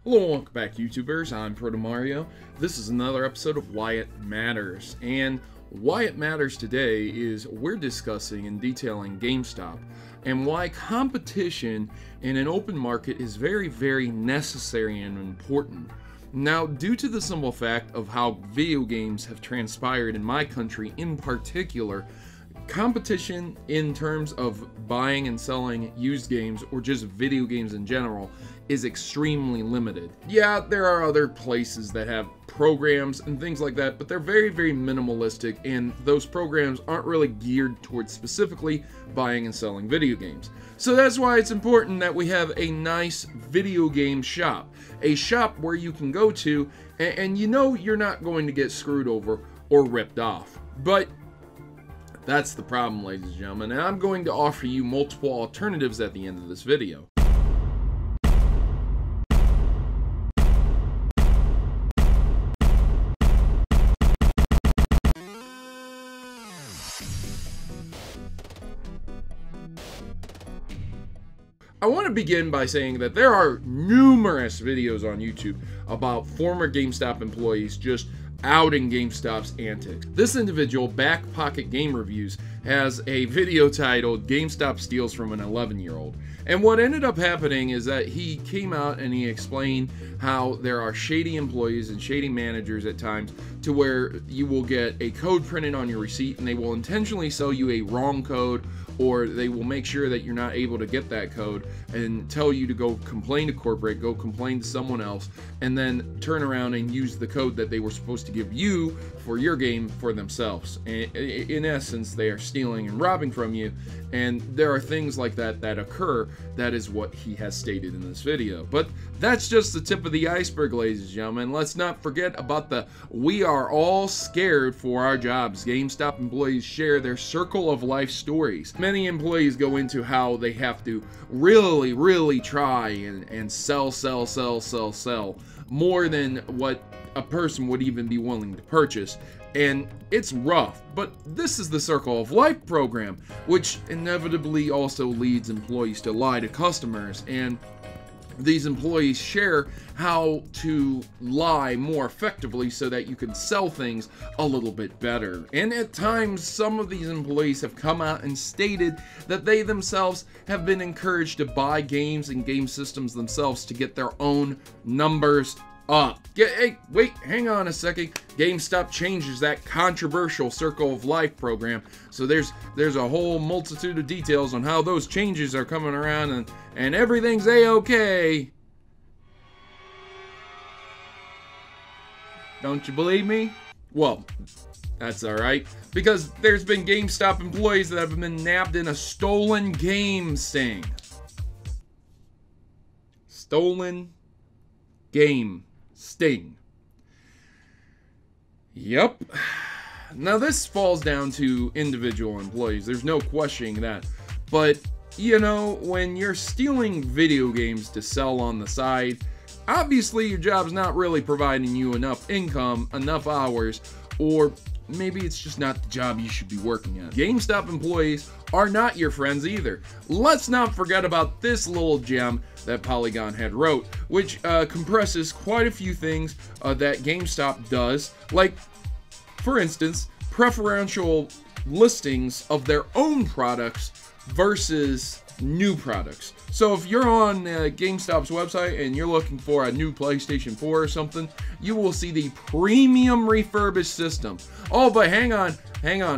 Hello and welcome back, YouTubers. I'm Protomario. This is another episode of Why It Matters. And why it matters today is we're discussing and detailing GameStop and why competition in an open market is very, very necessary and important. Now, due to the simple fact of how video games have transpired in my country in particular, competition in terms of buying and selling used games or just video games in general is extremely limited. Yeah, there are other places that have programs and things like that, but they're very, very minimalistic, and those programs aren't really geared towards specifically buying and selling video games. So that's why it's important that we have a nice video game shop. A shop where you can go to and you know you're not going to get screwed over or ripped off. But that's the problem, ladies and gentlemen, and I'm going to offer you multiple alternatives at the end of this video. I want to begin by saying that there are numerous videos on YouTube about former GameStop employees just outing GameStop's antics. This individual, Back Pocket Game Reviews, has a video titled GameStop Steals from an 11-year-old. And what ended up happening is that he came out and he explained how there are shady employees and shady managers at times to where you will get a code printed on your receipt and they will intentionally sell you a wrong code, or they will make sure that you're not able to get that code and tell you to go complain to corporate, go complain to someone else, and then turn around and use the code that they were supposed to give you for your game for themselves. In essence, they are stealing and robbing from you, and there are things like that that occur. That is what he has stated in this video. But that's just the tip of the iceberg, ladies and gentlemen. Let's not forget about the "we are all scared for our jobs." GameStop employees share their circle of life stories. Many employees go into how they have to really try and sell more than what a person would even be willing to purchase. And it's rough, but this is the Circle of Life program, which inevitably also leads employees to lie to customers, and these employees share how to lie more effectively so that you can sell things a little bit better. And at times, some of these employees have come out and stated that they themselves have been encouraged to buy games and game systems themselves to get their own numbers up. Hey, wait, hang on a second. GameStop changes that controversial Circle of Life program, so there's a whole multitude of details on how those changes are coming around, and everything's a-okay. Don't you believe me? Well, that's alright, because there's been GameStop employees that have been nabbed in a stolen game sting. Stolen game sting. Yep. Now this falls down to individual employees. There's no questioning that. But, you know, when you're stealing video games to sell on the side, obviously your job's not really providing you enough income, enough hours, or maybe it's just not the job you should be working at. GameStop employees are not your friends either. Let's not forget about this little gem that Polygon had wrote, which compresses quite a few things that GameStop does, like, for instance, preferential listings of their own products versus new products. So if you're on GameStop's website and you're looking for a new PlayStation 4 or something, you will see the premium refurbished system. Oh, but hang on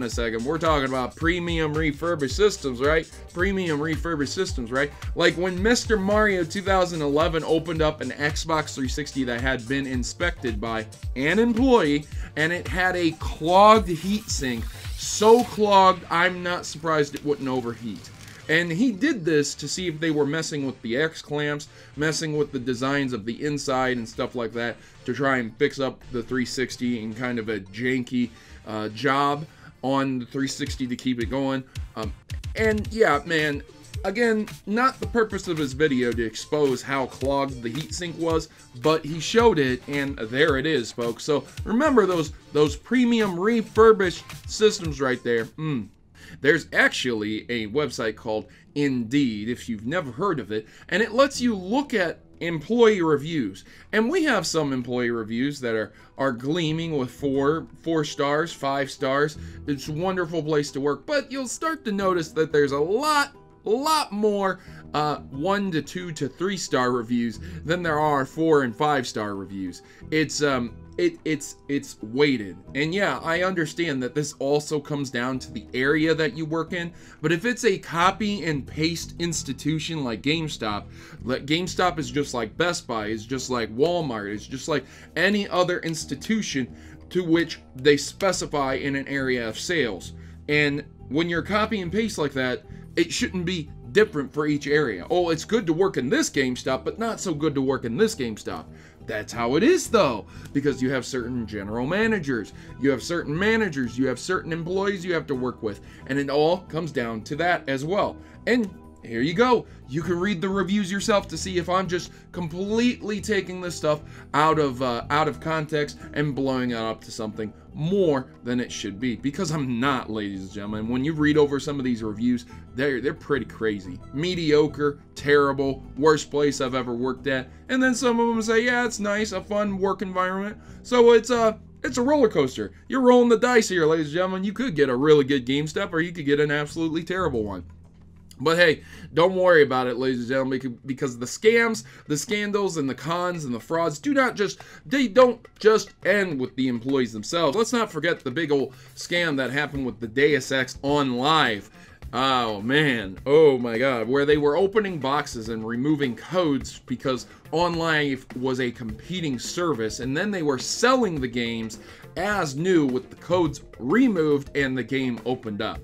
a second. We're talking about premium refurbished systems, right? Premium refurbished systems, right? Like when Mr. Mario 2011 opened up an Xbox 360 that had been inspected by an employee, and it had a clogged heatsink. So clogged, I'm not surprised it wouldn't overheat. And he did this to see if they were messing with the X-clamps, messing with the designs of the inside and stuff like that, to try and fix up the 360 in kind of a janky job on the 360 to keep it going. And yeah, man, again, not the purpose of his video to expose how clogged the heatsink was, but he showed it, and there it is, folks. So remember those premium refurbished systems right there. There's actually a website called Indeed, if you've never heard of it, and it lets you look at employee reviews. And we have some employee reviews that are gleaming with four stars, 5 stars. It's a wonderful place to work, but you'll start to notice that there's a lot more 1 to 2 to 3 star reviews than there are 4 and 5 star reviews. It's weighted. And yeah, I understand that this also comes down to the area that you work in, but if it's a copy and paste institution like GameStop is just like Best Buy, is just like Walmart, is just like any other institution to which they specify in an area of sales. And when you're copy and paste like that, it shouldn't be different for each area. Oh, it's good to work in this GameStop, but not so good to work in this GameStop. That's how it is, though, because you have certain general managers, you have certain managers, you have certain employees you have to work with, and it all comes down to that as well. And here you go. You can read the reviews yourself to see if I'm just completely taking this stuff out of context and blowing it up to something more than it should be, because I'm not, ladies and gentlemen. When you read over some of these reviews, they're pretty crazy. Mediocre, terrible, worst place I've ever worked at. And then some of them say, yeah, it's nice, a fun work environment. So it's a roller coaster. You're rolling the dice here, ladies and gentlemen. You could get a really good GameStop, or you could get an absolutely terrible one. But hey, don't worry about it, ladies and gentlemen, because the scams, the scandals, and the cons and the frauds they don't just end with the employees themselves. Let's not forget the big old scam that happened with the Deus Ex On Live. Oh man, oh my god, where they were opening boxes and removing codes because On Live was a competing service, and then they were selling the games as new with the codes removed and the game opened up.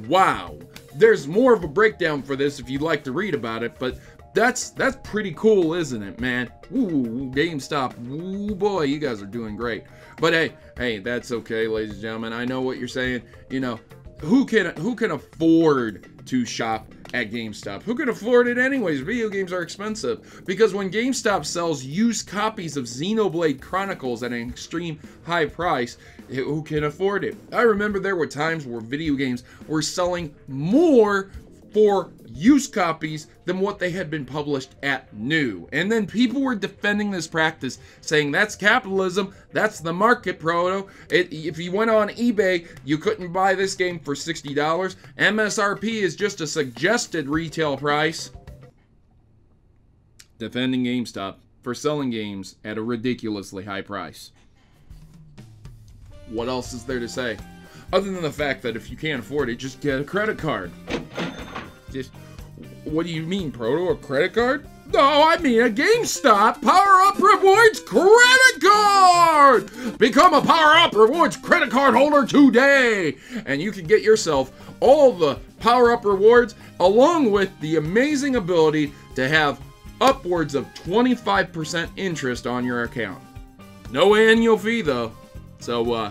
Wow. There's more of a breakdown for this if you'd like to read about it, but that's pretty cool, isn't it, man? Ooh, GameStop. Ooh, boy, you guys are doing great. But hey, that's okay, ladies and gentlemen. I know what you're saying. You know, who can afford to shop at GameStop? Who can afford it anyways? Video games are expensive. Because when GameStop sells used copies of Xenoblade Chronicles at an extreme high price, who can afford it? I remember there were times where video games were selling more for used copies than what they had been published at new. And then people were defending this practice, saying that's capitalism, that's the market, Proto. If you went on eBay, you couldn't buy this game for $60. MSRP is just a suggested retail price. Defending GameStop for selling games at a ridiculously high price. What else is there to say? Other than the fact that if you can't afford it, just get a credit card. What do you mean, Proto? A credit card? No, I mean a GameStop Power Up Rewards credit card! Become a Power Up Rewards credit card holder today! And you can get yourself all the Power Up Rewards along with the amazing ability to have upwards of 25% interest on your account. No annual fee, though. So,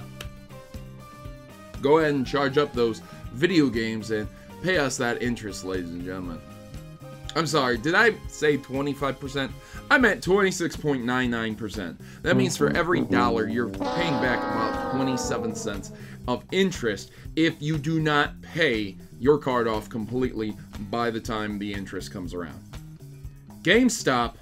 go ahead and charge up those video games and pay us that interest, ladies and gentlemen. I'm sorry, did I say 25%? I meant 26.99%. That means for every dollar, you're paying back about 27 cents of interest if you do not pay your card off completely by the time the interest comes around. GameStop,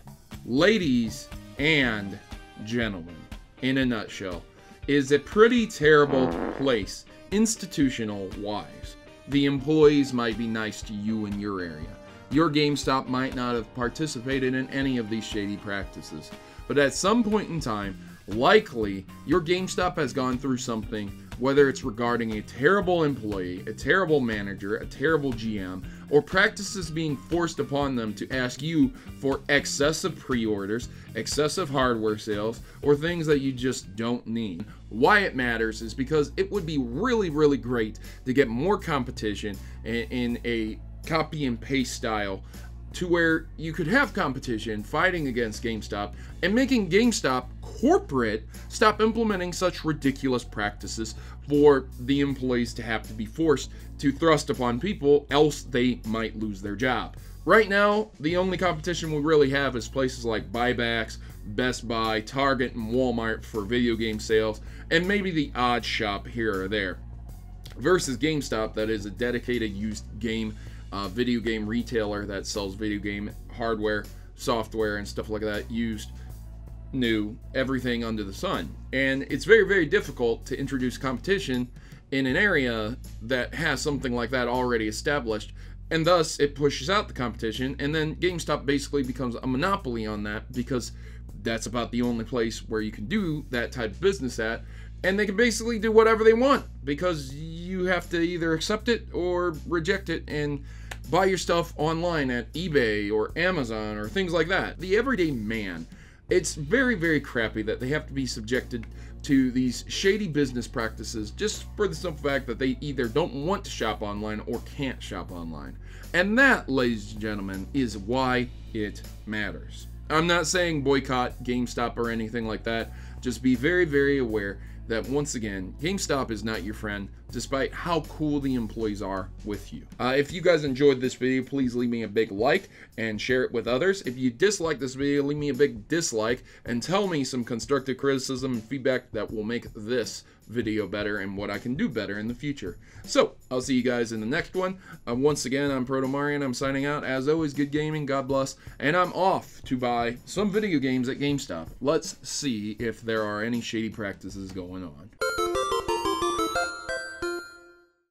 ladies and gentlemen, in a nutshell, is a pretty terrible place, institutional-wise. The employees might be nice to you in your area. Your GameStop might not have participated in any of these shady practices. But at some point in time, likely, your GameStop has gone through something, whether it's regarding a terrible employee, a terrible manager, a terrible GM, or practices being forced upon them to ask you for excessive pre-orders, excessive hardware sales, or things that you just don't need. Why it matters is because it would be really, really great to get more competition in a copy and paste style to where you could have competition fighting against GameStop and making GameStop corporate stop implementing such ridiculous practices for the employees to have to be forced to thrust upon people, else they might lose their job. Right now, the only competition we really have is places like Buybacks, Best Buy, Target, and Walmart for video game sales, and maybe the odd shop here or there. Versus GameStop, that is a dedicated used game video game retailer that sells video game hardware, software and stuff like that, used, new, everything under the sun. And it's very, very difficult to introduce competition in an area that has something like that already established, and thus it pushes out the competition, and then GameStop basically becomes a monopoly on that, because that's about the only place where you can do that type of business at, and they can basically do whatever they want, because you have to either accept it or reject it and buy your stuff online at eBay or Amazon or things like that. The everyday man, it's very, very crappy that they have to be subjected to these shady business practices just for the simple fact that they either don't want to shop online or can't shop online. And that, ladies and gentlemen, is why it matters. I'm not saying boycott GameStop or anything like that. Just be very, very aware that, once again, GameStop is not your friend, despite how cool the employees are with you. If you guys enjoyed this video, please leave me a big like and share it with others. If you dislike this video, leave me a big dislike and tell me some constructive criticism and feedback that will make this video better and what I can do better in the future. So, I'll see you guys in the next one. Once again, I'm Protomario, and I'm signing out. As always, good gaming, God bless, and I'm off to buy some video games at GameStop. Let's see if there are any shady practices going on.